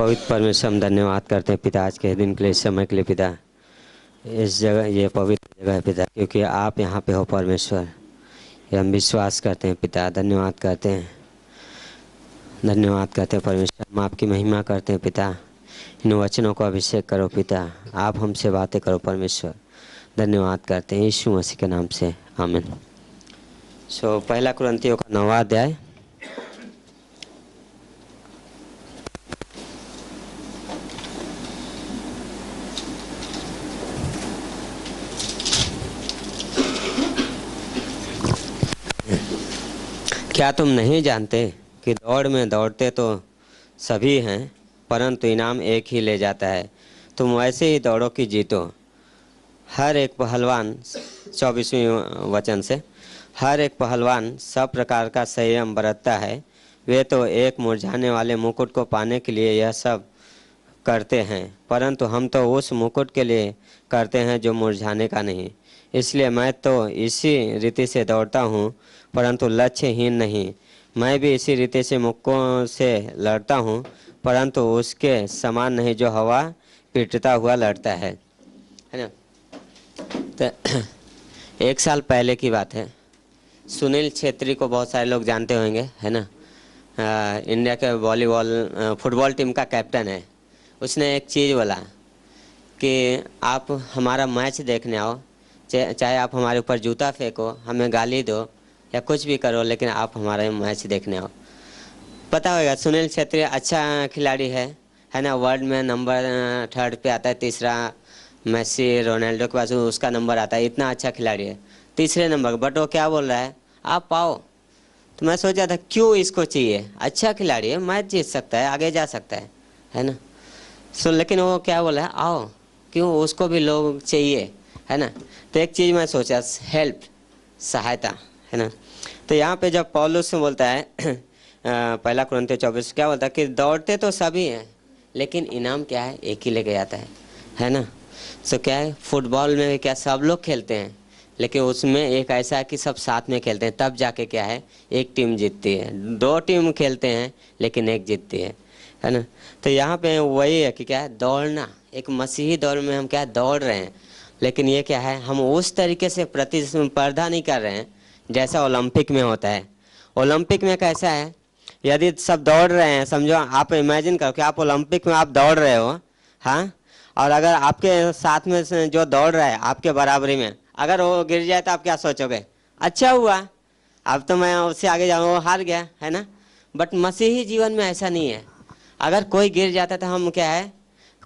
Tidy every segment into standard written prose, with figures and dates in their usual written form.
पवित्र परमेश्वर हम धन्यवाद करते हैं पिता आज के दिन के लिए, समय के लिए पिता। इस जगह ये पवित्र जगह है पिता, क्योंकि आप यहाँ पे हो परमेश्वर। ये हम विश्वास करते हैं पिता। धन्यवाद करते हैं, धन्यवाद करते हैं परमेश्वर। हम आपकी महिमा करते हैं पिता। इन वचनों को अभिषेक करो पिता, आप हमसे बातें करो परमेश्वर। धन्यवाद करते हैं यीशु मसीह के नाम से, आमीन। पहला कुरिन्थियों का 9वां अध्याय। क्या तुम नहीं जानते कि दौड़ में दौड़ते तो सभी हैं, परंतु इनाम एक ही ले जाता है। तुम वैसे ही दौड़ो कि जीतो। हर एक पहलवान 24वें वचन से, हर एक पहलवान सब प्रकार का संयम बरतता है। वे तो एक मुरझाने वाले मुकुट को पाने के लिए यह सब करते हैं, परंतु हम तो उस मुकुट के लिए करते हैं जो मुरझाने का नहीं। इसलिए मैं तो इसी रीति से दौड़ता हूँ, परंतु लक्ष्यहीन नहीं। मैं भी इसी रीति से मुक्कों से लड़ता हूँ, परंतु उसके समान नहीं जो हवा पीटता हुआ लड़ता है ना। तो 1 साल पहले की बात है। सुनील छेत्री को बहुत सारे लोग जानते होंगे, है ना। इंडिया के फुटबॉल टीम का कैप्टन है। उसने एक चीज़ बोला कि आप हमारा मैच देखने आओ, चाहे आप हमारे ऊपर जूता फेंको, हमें गाली दो या कुछ भी करो, लेकिन आप हमारा मैच देखने आओ। पता होगा सुनील छेत्री अच्छा खिलाड़ी है ना। वर्ल्ड में नंबर 3rd पे आता है। तीसरा मेसी रोनाल्डो के पास उसका नंबर आता है। इतना अच्छा खिलाड़ी है, 3रे नंबर। बट वो क्या बोल रहा है, आप आओ। तो मैं सोचा था क्यों इसको चाहिए, अच्छा खिलाड़ी है, मैच जीत सकता है, आगे जा सकता है ना। लेकिन वो क्या बोला है, आओ, क्यों उसको भी लोग चाहिए, है ना। तो एक चीज़ मैं सोचा, हेल्प, सहायता, है ना। तो यहाँ पे जब पौलुस बोलता है पहला कुरिन्थियों 24 क्या बोलता है कि दौड़ते तो सभी हैं, लेकिन इनाम क्या है, एक ही लेके जाता है ना। सो क्या है, फुटबॉल में क्या सब लोग खेलते हैं, लेकिन उसमें एक ऐसा है कि सब साथ में खेलते हैं, तब जाके क्या है, एक टीम जीतती है। 2 टीम खेलते हैं लेकिन एक जीतती है ना। तो यहाँ पे वही है कि क्या है, दौड़ना। एक मसीही दौड़ में हम क्या दौड़ रहे हैं, लेकिन ये क्या है, हम उस तरीके से प्रतिस्पर्धा नहीं कर रहे हैं जैसा ओलंपिक में होता है। ओलंपिक में कैसा है, यदि सब दौड़ रहे हैं, समझो आप इमेजिन करो कि आप ओलंपिक में आप दौड़ रहे हो, हाँ, और अगर आपके साथ में से जो दौड़ रहा है आपके बराबरी में, अगर वो गिर जाए तो आप क्या सोचोगे, अच्छा हुआ, अब तो मैं उससे आगे जाऊँ, वो हार गया, है ना। बट मसीही जीवन में ऐसा नहीं है। अगर कोई गिर जाता है तो हम क्या है,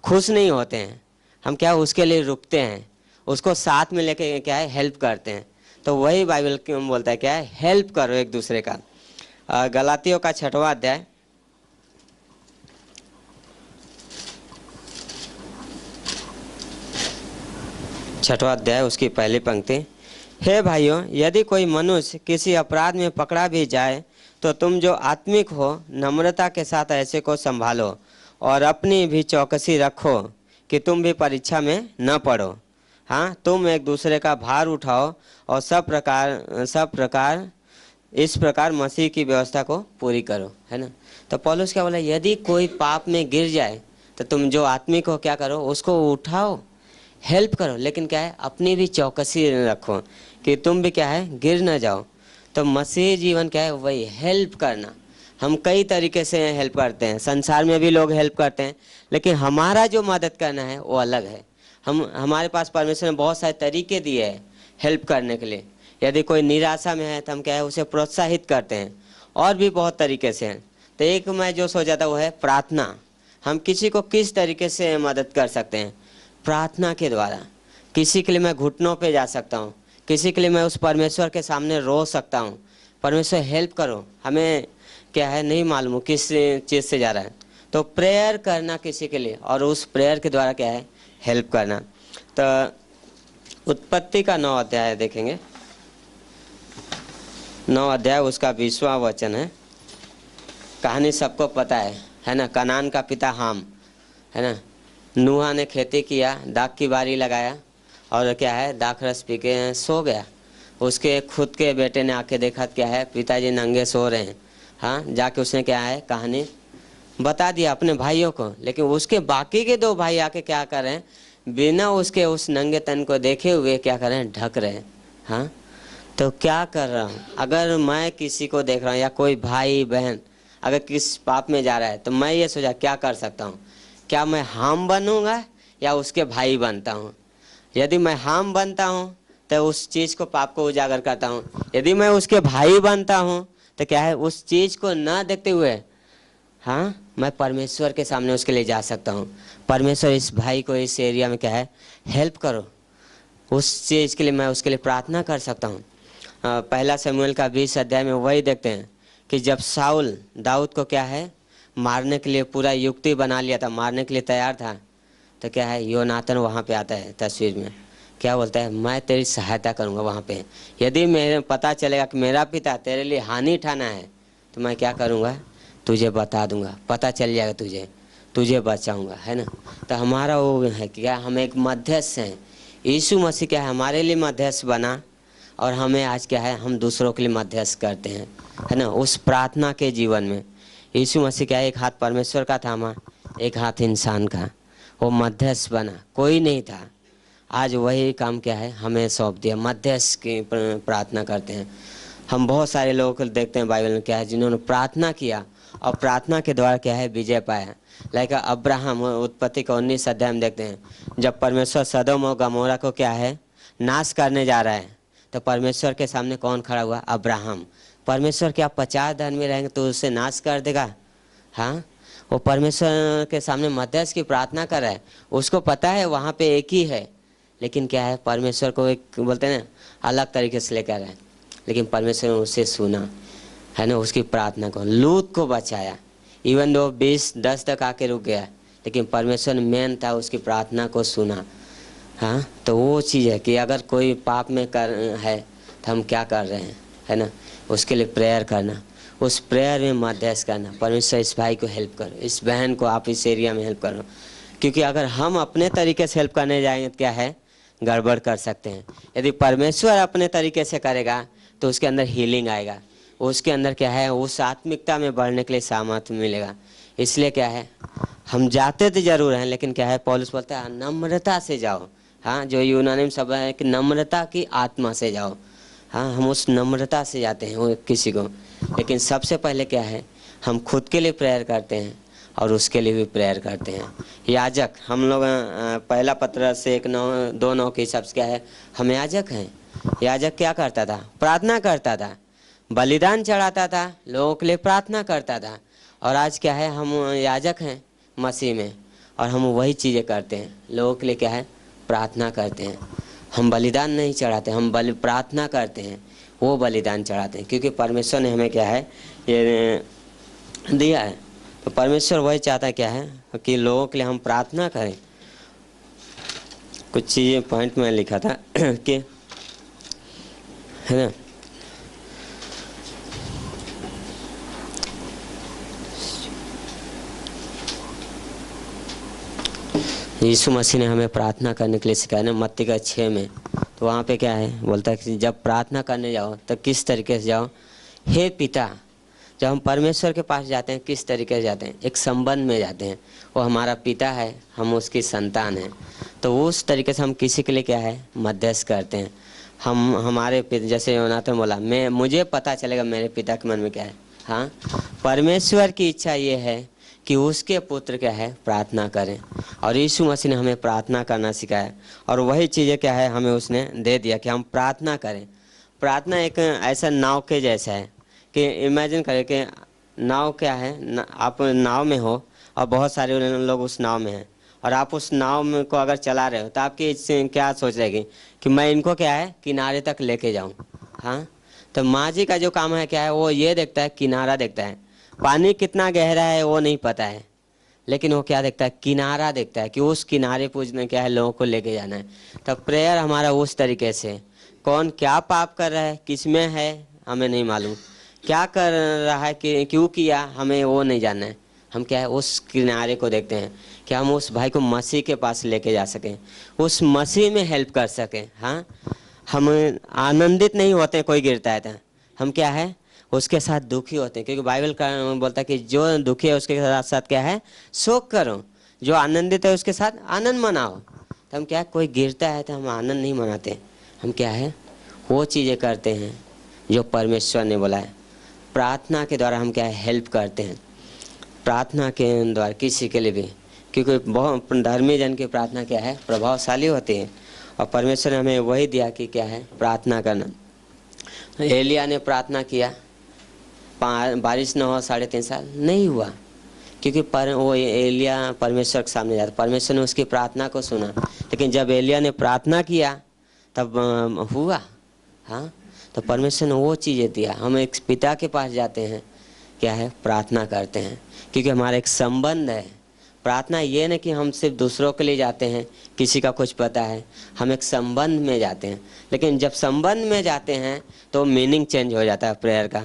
खुश नहीं होते हैं, हम क्या उसके लिए रुकते हैं, उसको साथ में लेके क्या है, हेल्प करते हैं। तो वही बाइबल क्यों बोलता है क्या है, हेल्प करो एक दूसरे का। गलातियों का 6वां अध्याय, उसकी पहली पंक्ति। हे भाइयों, यदि कोई मनुष्य किसी अपराध में पकड़ा भी जाए तो तुम जो आत्मिक हो नम्रता के साथ ऐसे को संभालो, और अपनी भी चौकसी रखो कि तुम भी परीक्षा में न पड़ो। हाँ, तुम एक दूसरे का भार उठाओ और सब प्रकार इस प्रकार मसीह की व्यवस्था को पूरी करो, है ना। तो पौलुस क्या बोला, यदि कोई पाप में गिर जाए तो तुम जो आत्मिक हो क्या करो, उसको उठाओ, हेल्प करो, लेकिन क्या है, अपनी भी चौकसी रखो कि तुम भी क्या है, गिर ना जाओ। तो मसीह जीवन क्या है, वही हेल्प करना। हम कई तरीके से हेल्प करते हैं, संसार में भी लोग हेल्प करते हैं, लेकिन हमारा जो मदद करना है वो अलग है। हमारे पास परमेश्वर ने बहुत सारे तरीके दिए हैं हेल्प करने के लिए। यदि कोई निराशा में है तो हम क्या है, उसे प्रोत्साहित करते हैं, और भी बहुत तरीके से हैं। तो एक मैं जो सोचा था वो है प्रार्थना। हम किसी को किस तरीके से मदद कर सकते हैं, प्रार्थना के द्वारा। किसी के लिए मैं घुटनों पे जा सकता हूँ, किसी के लिए मैं उस परमेश्वर के सामने रो सकता हूँ, परमेश्वर हेल्प करो, हमें क्या है नहीं मालूम किस चीज़ से जा रहा है, तो प्रेयर करना किसी के लिए, और उस प्रेयर के द्वारा क्या है, हेल्प करना। तो उत्पत्ति का 9 अध्याय देखेंगे, 9 अध्याय उसका 20वां वचन है। कहानी सबको पता है ना। कनान का पिता हाम, है ना। नूहा ने खेती किया, दाख की बारी लगाया, और क्या है, दाख रस पी के सो गया। उसके खुद के बेटे ने आके देखा क्या है, पिताजी नंगे सो रहे हैं। हाँ, जाके उसने क्या है, कहानी बता दिया अपने भाइयों को, लेकिन उसके बाकी के 2 भाई आके क्या कर रहे हैं, बिना उसके उस नंगे तन को देखे हुए क्या कर रहे हैं, ढक रहे हैं। हाँ, तो क्या कर रहा हूँ, अगर मैं किसी को देख रहा हूँ या कोई भाई बहन अगर किस पाप में जा रहा है, तो मैं ये सोचा क्या कर सकता हूँ, क्या मैं हाम बनूंगा या उसके भाई बनता हूँ। यदि मैं हाम बनता हूँ तो उस चीज़ को, पाप को उजागर करता हूँ। यदि मैं उसके भाई बनता हूँ तो क्या है, उस चीज़ को ना देखते हुए, हाँ, मैं परमेश्वर के सामने उसके लिए जा सकता हूँ। परमेश्वर इस भाई को इस एरिया में क्या है, हेल्प करो, उस चीज़ के लिए मैं उसके लिए प्रार्थना कर सकता हूँ। पहला शमूएल का 20 अध्याय में वही देखते हैं कि जब साउल दाऊद को क्या है, मारने के लिए पूरा युक्ति बना लिया था, मारने के लिए तैयार था, तो क्या है, योनातन वहाँ पे आता है तस्वीर में, क्या बोलता है, मैं तेरी सहायता करूँगा वहाँ पे। यदि मेरे पता चलेगा कि मेरा पिता तेरे लिए हानि ठाना है, तो मैं क्या करूँगा, तुझे बता दूंगा, पता चल जाएगा तुझे, तुझे बचाऊंगा, है ना। तो हमारा वो है कि क्या, हम एक मध्यस्थ हैं। यीशु मसीह क्या है, हमारे लिए मध्यस्थ बना, और हमें आज क्या है, हम दूसरों के लिए मध्यस्थ करते हैं, है ना। उस प्रार्थना के जीवन में यीशु मसीह क्या है, एक हाथ परमेश्वर का थामा, एक हाथ इंसान का, वो मध्यस्थ बना, कोई नहीं था। आज वही काम क्या है, हमें सौंप दिया, मध्यस्थ की प्रार्थना करते हैं। हम बहुत सारे लोगों को देखते हैं बाइबल में क्या है, जिन्होंने प्रार्थना किया और प्रार्थना के द्वारा क्या है, विजय पाया। लाइक अब्राहम, उत्पत्ति का 19 अध्याय में देखते हैं, जब परमेश्वर सदोम और गमोरा को क्या है, नाश करने जा रहा है, तो परमेश्वर के सामने कौन खड़ा हुआ, अब्राहम। परमेश्वर क्या 50 धर्मी रहेंगे तो उसे नाश कर देगा? हाँ, वो परमेश्वर के सामने मध्यस्थ की प्रार्थना कर रहा है, उसको पता है वहाँ पे एक ही है, लेकिन क्या है, परमेश्वर को एक बोलते हैं ना, अलग तरीके से लेकर आए, लेकिन परमेश्वर ने उसे सुना, है ना, उसकी प्रार्थना को, लूत को बचाया। इवन दो 20-10 तक आके रुक गया, लेकिन परमेश्वर ने मेन था, उसकी प्रार्थना को सुना। हाँ, तो वो चीज़ है कि अगर कोई पाप में कर है तो हम क्या कर रहे हैं, है ना, उसके लिए प्रेयर करना, उस प्रेयर में मध्यस्थ करना। परमेश्वर इस भाई को हेल्प करो, इस बहन को आप इस एरिया में हेल्प करो, क्योंकि अगर हम अपने तरीके से हेल्प करने जाएंगे तो क्या है, गड़बड़ कर सकते हैं। यदि परमेश्वर अपने तरीके से करेगा तो उसके अंदर हीलिंग आएगा, उसके अंदर क्या है, उस आत्मिकता में बढ़ने के लिए सामर्थ्य मिलेगा। इसलिए क्या है, हम जाते तो जरूर हैं, लेकिन क्या है, पौलुस बोलता है नम्रता से जाओ। हाँ, जो यूनानी में शब्द है कि नम्रता की आत्मा से जाओ। हाँ, हम उस नम्रता से जाते हैं वो किसी को, लेकिन सबसे पहले क्या है, हम खुद के लिए प्रेयर करते हैं और उसके लिए भी प्रेयर करते हैं। याजक हम लोग पहला पत्र से 1:9-2:9 के हिसाब से क्या है, हम याजक हैं। याजक क्या करता था, प्रार्थना करता था, बलिदान चढ़ाता था, लोगों के लिए प्रार्थना करता था। और आज क्या है, हम याजक हैं मसीह में, और हम वही चीज़ें करते हैं, लोगों के लिए क्या है, प्रार्थना करते हैं। हम बलिदान नहीं चढ़ाते, हम प्रार्थना करते हैं, वो बलिदान चढ़ाते हैं, क्योंकि परमेश्वर ने हमें क्या है, ये दिया है। तो परमेश्वर वही चाहता है क्या है, कि लोगों के लिए हम प्रार्थना करें। कुछ चीज़ें पॉइंट में लिखा था कि, है ना, यीशु मसीह ने हमें प्रार्थना करने के लिए सिखाया ना, मत्ती का 6 में, तो वहाँ पे क्या है, बोलता है कि जब प्रार्थना करने जाओ तो किस तरीके से जाओ, हे पिता। जब हम परमेश्वर के पास जाते हैं किस तरीके से जाते हैं, एक संबंध में जाते हैं, वो हमारा पिता है, हम उसकी संतान हैं, तो उस तरीके से हम किसी के लिए क्या है, मध्यस्थ करते हैं। हम हमारे पिता, जैसे योनाथन बोला, मुझे पता चलेगा मेरे पिता के मन में क्या है। हाँ, परमेश्वर की इच्छा ये है कि उसके पुत्र क्या है, प्रार्थना करें, और यीशु मसीह ने हमें प्रार्थना करना सिखाया, और वही चीज़ें क्या है, हमें उसने दे दिया कि हम प्रार्थना करें। प्रार्थना एक ऐसा नाव के जैसा है कि इमेजिन करें कि नाव क्या है, आप नाव में हो और बहुत सारे लोग उस नाव में हैं, और आप उस नाव में को अगर चला रहे हो तो आपकी क्या सोच रहेगी कि मैं इनको क्या है, किनारे तक लेके जाऊं। हाँ, तो माँ जी का जो काम है क्या है, वो ये देखता है, किनारा देखता है, पानी कितना गहरा है वो नहीं पता है, लेकिन वो क्या देखता है, किनारा देखता है, कि उस किनारे पूजने क्या है, लोगों को लेके जाना है। तब प्रेयर हमारा उस तरीके से, कौन क्या पाप कर रहा है, किस में है हमें नहीं मालूम, क्या कर रहा है, कि क्यों किया, हमें वो नहीं जानना है। हम क्या है, उस किनारे को देखते हैं कि हम उस भाई को मसीह के पास लेके जा सकें, उस मसीह में हेल्प कर सकें। हाँ, हम आनंदित नहीं होते कोई गिरता है तो हम क्या है, उसके साथ दुखी होते हैं, क्योंकि बाइबल का बोलता है कि जो दुखी है उसके साथ साथ क्या है, शोक करो, जो आनंदित है उसके साथ आनंद मनाओ। तो हम क्या है, कोई गिरता है तो हम आनंद नहीं मनाते, हम क्या है वो चीज़ें करते हैं जो परमेश्वर ने बोला है। प्रार्थना के द्वारा हम क्या है हेल्प करते हैं, प्रार्थना के द्वारा किसी के लिए भी, क्योंकि बहुत धर्मी जन की प्रार्थना क्या है प्रभावशाली होती है, और परमेश्वर ने हमें वही दिया कि क्या है प्रार्थना करना। एलिया ने प्रार्थना किया, बारिश न हो 3.5 साल, नहीं हुआ, क्योंकि वो एलिया परमेश्वर के सामने जाता, परमेश्वर ने उसकी प्रार्थना को सुना। लेकिन जब एलिया ने प्रार्थना किया तब हुआ। हाँ, तो परमेश्वर ने वो चीज़ें दिया। हम एक पिता के पास जाते हैं, क्या है प्रार्थना करते हैं, क्योंकि हमारा एक संबंध है। प्रार्थना ये नहीं कि हम सिर्फ दूसरों के लिए जाते हैं, किसी का कुछ पता है, हम एक संबंध में जाते हैं। लेकिन जब संबंध में जाते हैं तो मीनिंग चेंज हो जाता है प्रेयर का।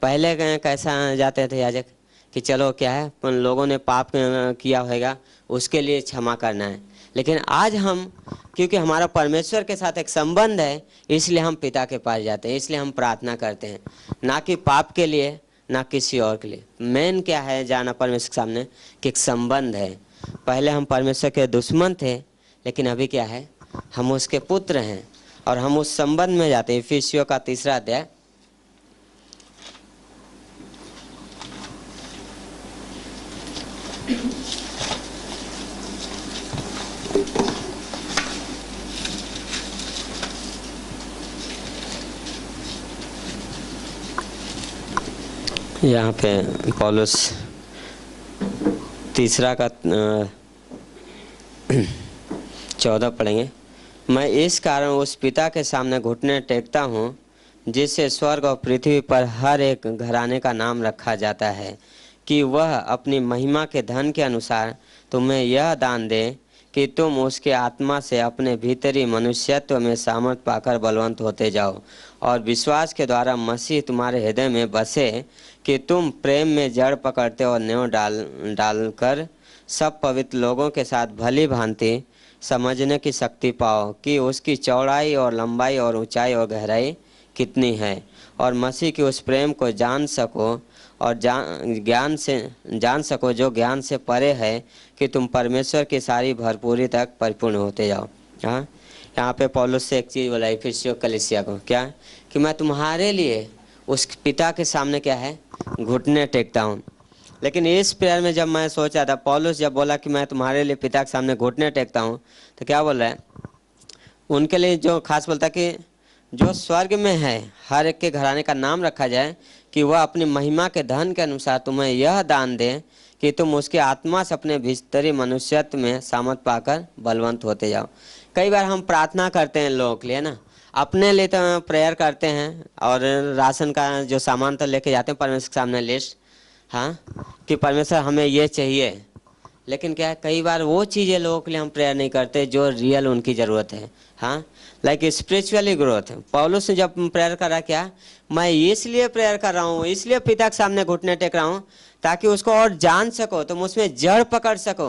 पहले कैसा जाते थे याजक कि चलो क्या है लोगों ने पाप किया होगा उसके लिए क्षमा करना है, लेकिन आज हम क्योंकि हमारा परमेश्वर के साथ एक संबंध है, इसलिए हम पिता के पास जाते हैं, इसलिए हम प्रार्थना करते हैं, ना कि पाप के लिए ना किसी और के लिए। मेन क्या है जाना परमेश्वर के सामने कि एक संबंध है। पहले हम परमेश्वर के दुश्मन थे, लेकिन अभी क्या है हम उसके पुत्र हैं और हम उस संबंध में जाते हैं। इफिसियों का 3 अध्याय यहाँ पे पौलुस 3 का 14 पढ़ेंगे। मैं इस कारण उस पिता के सामने घुटने टेकता हूँ जिससे स्वर्ग और पृथ्वी पर हर एक घराने का नाम रखा जाता है, कि वह अपनी महिमा के धन के अनुसार तुम्हें यह दान दे कि तुम उसके आत्मा से अपने भीतरी मनुष्यत्व में सामर्थ पाकर बलवंत होते जाओ, और विश्वास के द्वारा मसीह तुम्हारे हृदय में बसे, कि तुम प्रेम में जड़ पकड़ते और न्यों डालकर सब पवित्र लोगों के साथ भली भांति समझने की शक्ति पाओ कि उसकी चौड़ाई और लंबाई और ऊंचाई और गहराई कितनी है, और मसीह के उस प्रेम को जान सको और जान सको जो ज्ञान से परे है, कि तुम परमेश्वर की सारी भरपूरी तक परिपूर्ण होते जाओ। हाँ, यहाँ पे पौलुस से एक चीज़ बोला इफिसियों कलीसिया को, क्या कि मैं तुम्हारे लिए उस पिता के सामने क्या है घुटने टेकता हूँ। लेकिन इस प्रेयर में जब मैं सोचा था, पौलुस जब बोला कि मैं तुम्हारे लिए पिता के सामने घुटने टेकता हूँ, तो क्या बोल रहा है उनके लिए जो खास बोलता कि जो स्वर्ग में है हर एक के घराने का नाम रखा जाए, कि वह अपनी महिमा के धन के अनुसार तुम्हें यह दान दे कि तुम उसके आत्मा से अपने भीतरी मनुष्यत्व में सामर्थ पाकर बलवंत होते जाओ। कई बार हम प्रार्थना करते हैं लोगों के लिए ना, अपने लिए तो प्रेयर करते हैं और राशन का जो सामान तो लेके जाते हैं परमेश्वर के सामने लिस्ट, हाँ कि परमेश्वर हमें ये चाहिए, लेकिन क्या है कई बार वो चीज़ें लोगों के लिए हम प्रेयर नहीं करते जो रियल उनकी ज़रूरत है। हाँ, लाइक स्पिरिचुअली ग्रोथ। पौलुस ने जब प्रेयर करा, क्या मैं इसलिए प्रेयर कर रहा हूँ, इसलिए पिता के सामने घुटने टेक रहा हूँ ताकि उसको और जान सको, तुम उसमें जड़ पकड़ सको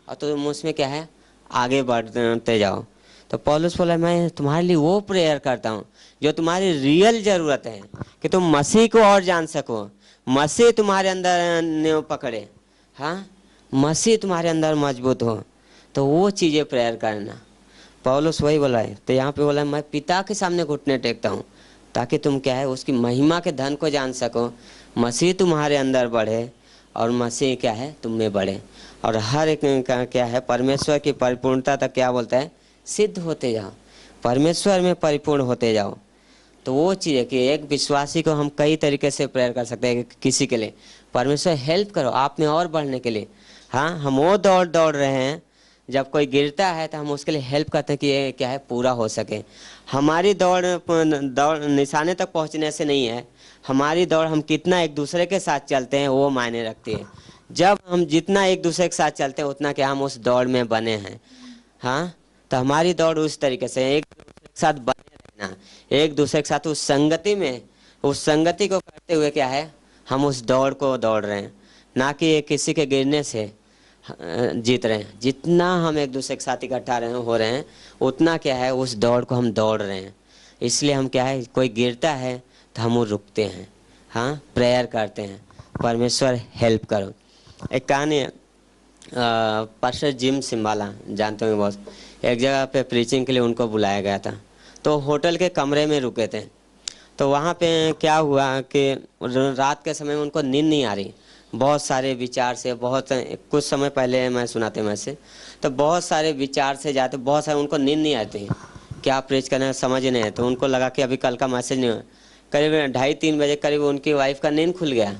और तुम उसमें क्या है आगे बढ़ते जाओ। तो पौलुस बोला मैं तुम्हारे लिए वो प्रेयर करता हूँ जो तुम्हारी रियल ज़रूरत है, कि तुम मसीह को और जान सको, मसीह तुम्हारे अंदर नींव पकड़े, हाँ मसीह तुम्हारे अंदर मजबूत हो, तो वो चीज़ें प्रेयर करना। पौलुस वही बोला है। तो यहाँ पे बोला मैं पिता के सामने घुटने टेकता हूँ ताकि तुम क्या है उसकी महिमा के धन को जान सको, मसीह तुम्हारे अंदर बढ़े और मसीह क्या है तुम में बढ़े, और हर एक का क्या है परमेश्वर की परिपूर्णता तक क्या बोलता है सिद्ध होते जाओ, परमेश्वर में परिपूर्ण होते जाओ। तो वो चीज़ है कि एक विश्वासी को हम कई तरीके से प्रेयर कर सकते हैं। किसी के लिए परमेश्वर हेल्प करो आप में और बढ़ने के लिए। हाँ, हम वो दौड़ रहे हैं, जब कोई गिरता है तो हम उसके लिए हेल्प करते हैं कि ये क्या है पूरा हो सके। हमारी दौड़ निशाने तक पहुंचने से नहीं है, हमारी दौड़ हम कितना एक दूसरे के साथ चलते हैं वो मायने रखती है। जब हम जितना एक दूसरे के साथ चलते हैं उतना क्या हम उस दौड़ में बने हैं। हाँ, तो हमारी दौड़ उस तरीके से एक दूसरे के साथ बने रहना, एक दूसरे के साथ उस संगति में, उस संगति को करते हुए क्या है हम उस दौड़ को दौड़ रहे हैं, ना कि किसी के गिरने से जीत रहे हैं। जितना हम एक दूसरे के साथ इकट्ठा हो रहे हैं उतना क्या है उस दौड़ को हम दौड़ रहे हैं। इसलिए हम क्या है कोई गिरता है तो हम वो रुकते हैं। हाँ, प्रेयर करते हैं, परमेश्वर हेल्प करो। एक कहानी है, पास्टर जिम सिम्बाला, जानते होंगे बहुत। एक जगह पे प्रीचिंग के लिए उनको बुलाया गया था, तो होटल के कमरे में रुके थे। तो वहाँ पे क्या हुआ कि रात के समय उनको नींद नहीं आ रही, बहुत सारे विचार से, बहुत कुछ समय पहले मैं सुनाते मैं से, तो बहुत सारे विचार से जाते, बहुत सारे उनको नींद नहीं आती, क्या प्रीच करना समझ नहीं है। तो उनको लगा कि अभी कल का मैसेज नहीं हुआ। करीब 2:30-3 बजे करीब उनकी वाइफ का नींद खुल गया।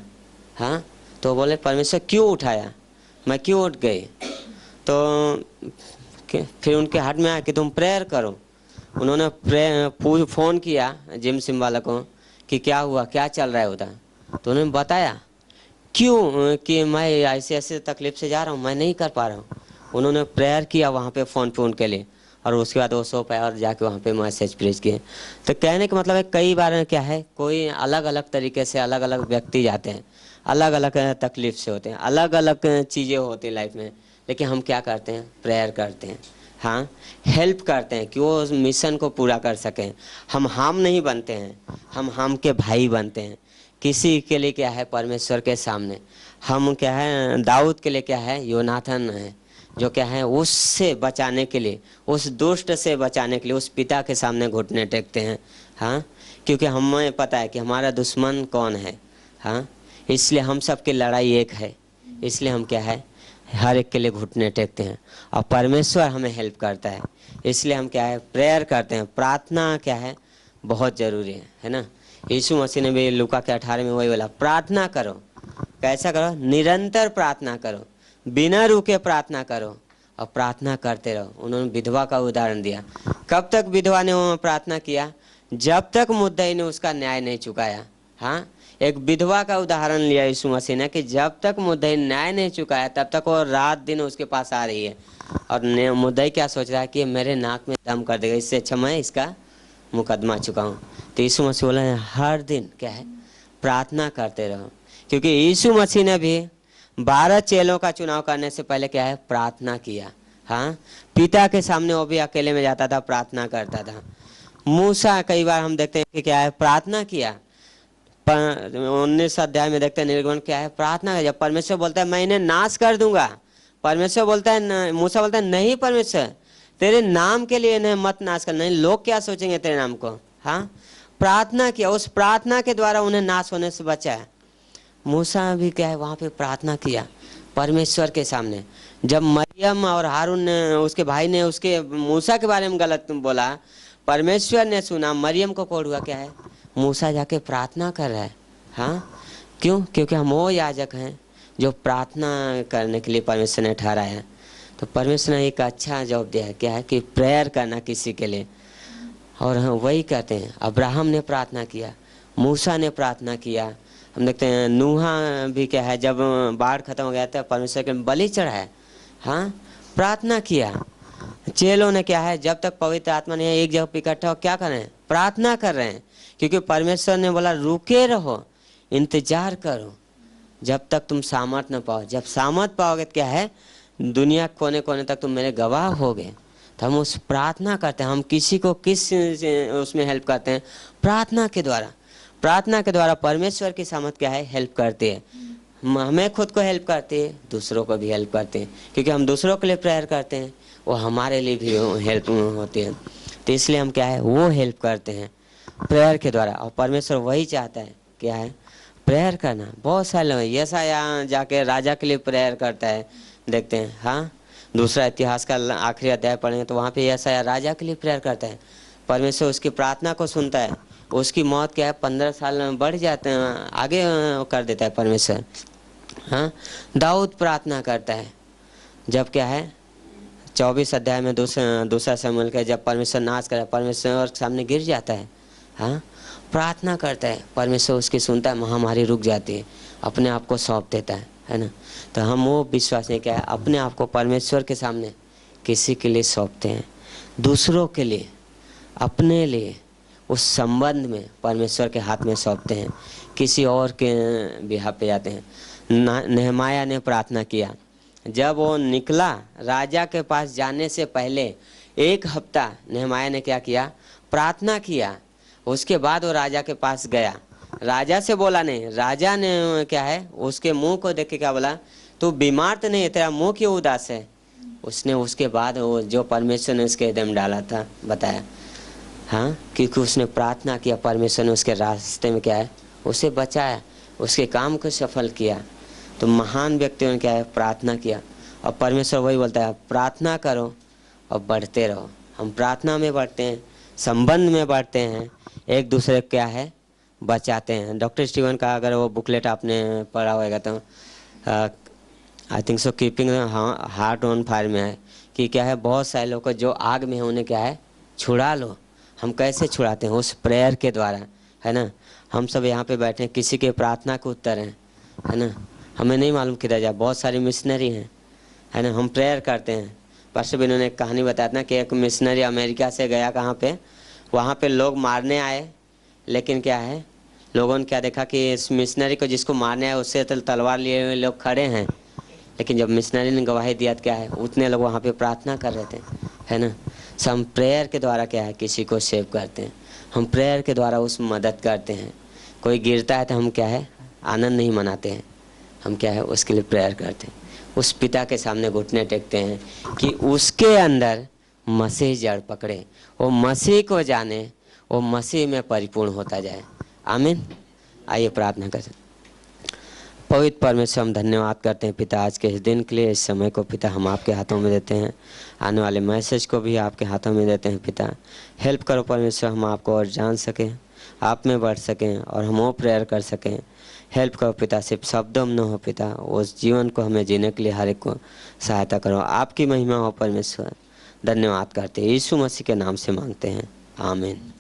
हाँ, तो बोले परमेश्वर क्यों उठाया, मैं क्यों उठ गई। तो फिर उनके हाथ में आया कि तुम प्रेयर करो। उन्होंने फ़ोन किया जिम सिम्बाला को कि क्या हुआ, क्या चल रहा है उधर। तो उन्होंने बताया क्यों कि मैं ऐसे ऐसे तकलीफ से जा रहा हूँ, मैं नहीं कर पा रहा हूँ। उन्होंने प्रेयर किया वहाँ पे फ़ोन पे उनके लिए, और उसके बाद वो सो पाए और जाके वहाँ पे मैसेज प्रेज किए। तो कहने का मतलब है कई बार क्या है, कोई अलग अलग तरीके से अलग अलग व्यक्ति जाते हैं, अलग अलग तकलीफ से होते हैं, अलग अलग चीज़ें होती हैं लाइफ में, लेकिन हम क्या करते हैं, प्रेयर करते हैं। हाँ, हेल्प करते हैं कि वो उस मिशन को पूरा कर सकें। हम नहीं बनते हैं, हम के भाई बनते हैं। किसी के लिए क्या है, परमेश्वर के सामने हम क्या है, दाऊद के लिए क्या है, योनाथन है, जो क्या है उससे बचाने के लिए, उस दुष्ट से बचाने के लिए उस पिता के सामने घुटने टेकते हैं। हाँ, क्योंकि हमें पता है कि हमारा दुश्मन कौन है। हाँ, इसलिए हम सबकी लड़ाई एक है, इसलिए हम क्या है, हर एक के लिए घुटने टेकते हैं, और परमेश्वर हमें हेल्प करता है। इसलिए हम क्या है, प्रेयर करते हैं। प्रार्थना क्या है, बहुत ज़रूरी है ना। यीशु मसीह ने भी लूका के 18 में वही बोला, प्रार्थना करो। कैसा करो, निरंतर प्रार्थना करो, बिना रुके प्रार्थना करो और प्रार्थना करते रहो। उन्होंने विधवा का उदाहरण दिया। कब तक विधवा ने वो प्रार्थना किया, जब तक मुद्दई ने उसका न्याय नहीं चुकाया। हाँ, एक विधवा का उदाहरण लिया यीशु मसीह ने कि जब तक मुद्दई न्याय नहीं चुकाया तब तक वो रात दिन उसके पास आ रही है, और मुद्दई क्या सोच रहा है कि मेरे नाक में दम कर देगा, इससे अच्छा मैं इसका मुकदमा चुकाऊं। तो यीशु मसीह बोला हर दिन क्या है, प्रार्थना करते रहो। क्योंकि यीशु मसीह ने भी 12 चेलों का चुनाव करने से पहले क्या है, प्रार्थना किया। हाँ, पिता के सामने वो भी अकेले में जाता था, प्रार्थना करता था। मूसा कई बार हम देखते हैं कि क्या है, प्रार्थना किया। 19 अध्याय में देखते हैं निर्गमन क्या है, प्रार्थना किया। जब परमेश्वर बोलता है मैं इन्हें नाश कर दूंगा, परमेश्वर बोलता है, मूसा बोलता है नहीं परमेश्वर, तेरे नाम के लिए इन्हें मत नाश करना, नहीं लोग क्या सोचेंगे तेरे नाम को। हाँ, प्रार्थना किया, उस प्रार्थना के द्वारा उन्हें नाश होने से बचाया। मूसा भी क्या है, वहाँ पे प्रार्थना किया परमेश्वर के सामने। जब मरियम और हारून ने, उसके भाई ने उसके मूसा के बारे में गलत बोला, परमेश्वर ने सुना, मरियम को कोड हुआ क्या है, मूसा जाके प्रार्थना कर रहा है। हाँ, क्यों, क्योंकि हम वो याजक हैं जो प्रार्थना करने के लिए परमेश्वर ने ठहराया है। तो परमेश्वर ने एक अच्छा जवाब दिया है, क्या है कि प्रेयर करना किसी के लिए, और हम वही कहते हैं। अब्राहम ने प्रार्थना किया, मूसा ने प्रार्थना किया। हम देखते हैं नूहा भी क्या है, जब बाढ़ खत्म हो गया था परमेश्वर के बलि चढ़ाया। हाँ, प्रार्थना किया। चेलों ने क्या है, जब तक पवित्र आत्मा नहीं है एक जगह पे इकट्ठा हो क्या कर रहे हैं, प्रार्थना कर रहे हैं। क्योंकि परमेश्वर ने बोला रुके रहो, इंतजार करो जब तक तुम सामर्थ न पाओ। जब सामर्थ पाओगे तो क्या है, दुनिया कोने कोने तक तुम मेरे गवाह होगे। तो हम उस प्रार्थना करते हैं। हम किसी को किस उसमें हेल्प करते हैं, प्रार्थना के द्वारा। प्रार्थना के द्वारा परमेश्वर की सामर्थ क्या है, हेल्प करती है। हमें खुद को हेल्प करती है, दूसरों को भी हेल्प करते हैं। क्योंकि हम दूसरों के लिए प्रेयर करते हैं, वो हमारे लिए भी हेल्प होती है। तो इसलिए हम क्या है, वो हेल्प करते हैं प्रेयर के द्वारा। और परमेश्वर वही चाहता है, क्या है, प्रेयर करना। बहुत सारे लोग यशायाह जाके राजा के लिए प्रेयर करता है, देखते हैं। हाँ, दूसरा इतिहास का आखिरी अध्याय पढ़ेंगे तो वहाँ पे यशायाह राजा के लिए प्रेयर करता है। परमेश्वर उसकी प्रार्थना को सुनता है। उसकी मौत क्या है, 15 साल में बढ़ जाते हैं, आगे कर देता है परमेश्वर। हाँ, दाऊद प्रार्थना करता है, जब क्या है 24 अध्याय में दूसरा शमूएल का, जब परमेश्वर नाश करे, परमेश्वर सामने गिर जाता है। हाँ, प्रार्थना करता है, परमेश्वर उसकी सुनता है, महामारी रुक जाती है, अपने आप को सौंप देता है ना। तो हम वो विश्वास नहीं, क्या है, अपने आप को परमेश्वर के सामने किसी के लिए सौंपते हैं, दूसरों के लिए, अपने लिए, उस संबंध में परमेश्वर के हाथ में सौंपते हैं, किसी और के बिहाफ पे जाते हैं। नेहमाया ने प्रार्थना किया, जब वो निकला राजा के पास जाने से पहले 1 हफ्ता नेहमाया ने क्या किया, प्रार्थना किया। उसके बाद वो राजा के पास गया। राजा से बोला नहीं, राजा ने क्या है उसके मुंह को देख के क्या बोला, तू बीमार तो नहीं है, तेरा मुंह क्यों उदास है। उसने उसके बाद वो जो परमेश्वर ने उसके हृदय में डाला था बताया, हाँ, क्योंकि उसने प्रार्थना किया, परमेश्वर ने उसके रास्ते में क्या है उसे बचाया, उसके काम को सफल किया। तो महान व्यक्तियों ने क्या है प्रार्थना किया, और परमेश्वर वही बोलता है प्रार्थना करो और बढ़ते रहो। हम प्रार्थना में बढ़ते हैं, संबंध में बढ़ते हैं, एक दूसरे को क्या है बचाते हैं। डॉक्टर स्टीवन का अगर वो बुकलेट आपने पढ़ा होगा तो I think so keeping heart on fire में है कि क्या है बहुत सारे लोग को जो आग में है उन्हें क्या है छुड़ा लो। हम कैसे छुड़ाते हैं, उस प्रेयर के द्वारा, है ना। हम सब यहाँ पे बैठे हैं, किसी के प्रार्थना के उत्तर हैं, है ना। हमें नहीं मालूम किधर जाए, बहुत सारी मिशनरी हैं, है ना। हम प्रेयर करते हैं। परसों भी इन्होंने एक कहानी बताया था ना कि एक मिशनरी अमेरिका से गया कहाँ पे, वहाँ पे लोग मारने आए, लेकिन क्या है लोगों ने क्या देखा कि इस मिशनरी को जिसको मारने आए उससे तलवार लिए हुए लोग खड़े हैं, लेकिन जब मिशनरी ने गवाही दिया तो क्या है उतने लोग वहाँ पे प्रार्थना कर रहे थे, है ना। सो हम प्रेयर के द्वारा क्या है किसी को सेव करते हैं, हम प्रेयर के द्वारा उस मदद करते हैं। कोई गिरता है तो हम क्या है आनंद नहीं मनाते हैं, हम क्या है उसके लिए प्रेयर करते हैं, उस पिता के सामने घुटने टेकते हैं कि उसके अंदर मसीह जड़ पकड़े, वो मसीह को जाने, वो मसीह में परिपूर्ण होता जाए। आमीन। आइए प्रार्थना करें। पवित्र परमेश्वर हम धन्यवाद करते हैं पिता आज के इस दिन के लिए, इस समय को पिता हम आपके हाथों में देते हैं, आने वाले मैसेज को भी आपके हाथों में देते हैं पिता। हेल्प करो परमेश्वर, हम आपको और जान सकें, आप में बढ़ सकें और हम वो प्रेयर कर सकें। हेल्प करो पिता, सिर्फ शब्दों में न हो पिता, उस जीवन को हमें जीने के लिए हर एक को सहायता करो। आपकी महिमा हो परमेश्वर। धन्यवाद करते हैं, यीशु मसीह के नाम से मांगते हैं, आमीन।